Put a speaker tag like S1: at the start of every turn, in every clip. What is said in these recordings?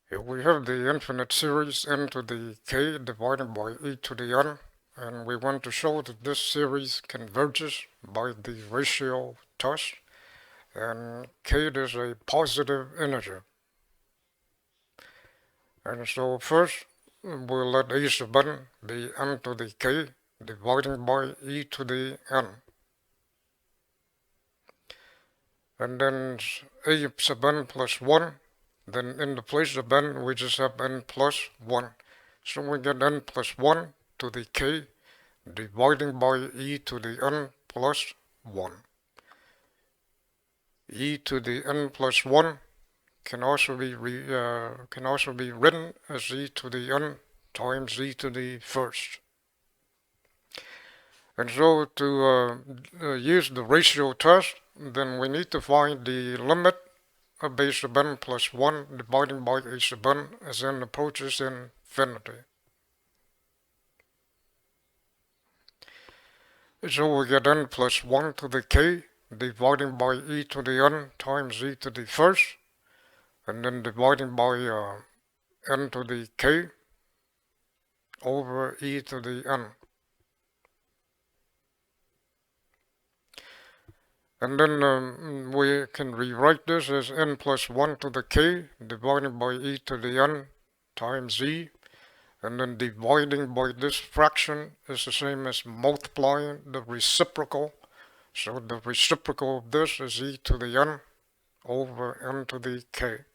S1: Here we have the infinite series n to the k divided by e to the n, and we want to show that this series converges by the ratio test, and k is a positive integer. And so first, we'll let e sub n be n to the k divided by e to the n. And then a sub n plus 1, then in the place of n we just have n plus 1. So we get n plus 1 to the k dividing by e to the n plus 1. E to the n plus 1 can also be written as e to the n times e to the first. And so to use the ratio test, then we need to find the limit of a sub n plus 1 divided by a sub n as n approaches infinity. So we get n plus 1 to the k dividing by e to the n times e to the first, and then dividing by n to the k over e to the n. And then we can rewrite this as n plus 1 to the k divided by e to the n times e, and then dividing by this fraction is the same as multiplying the reciprocal. So the reciprocal of this is e to the n over n to the k.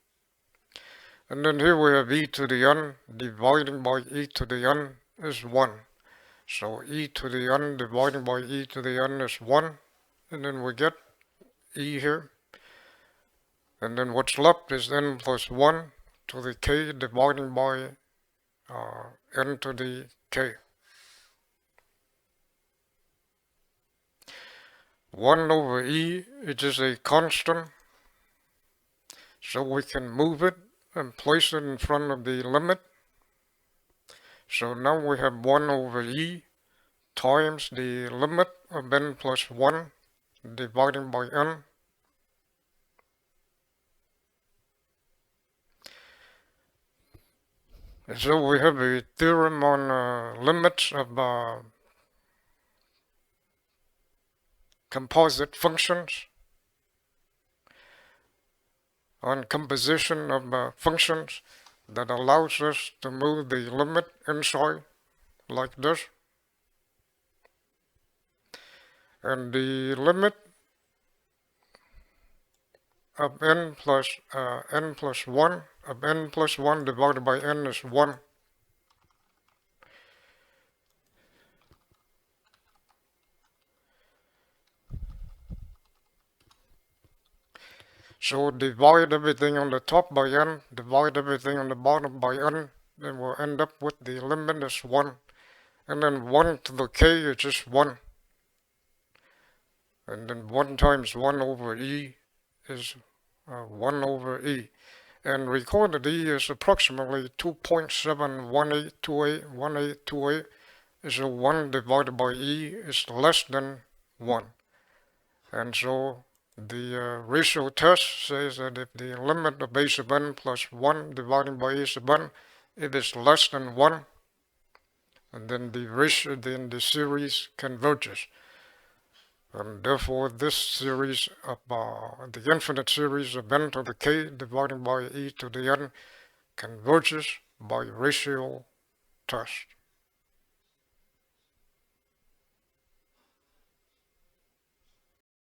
S1: And then here we have e to the n dividing by e to the n is 1. So e to the n divided by e to the n is 1. And then we get e here. And then what's left is n plus 1 to the k dividing by n to the k. 1 over e is just a constant, so we can move it and place it in front of the limit. So now we have 1 over e times the limit of n plus 1 dividing by n. And so we have a theorem on limits of composite functions, on composition of functions, that allows us to move the limit inside like this. And the limit of n plus 1 of n plus 1 divided by n is 1. So divide everything on the top by n, divide everything on the bottom by n, then we'll end up with the limit is 1. And then 1 to the k is just 1. And then 1 times 1 over e is 1 over e. And recall that e is approximately 2.71828. So 1 divided by e is less than 1. And so the ratio test says that if the limit of a sub n plus 1 divided by a sub n, if it's less than 1, and then the series converges. And therefore this series of the infinite series of n to the k divided by e to the n converges by ratio test.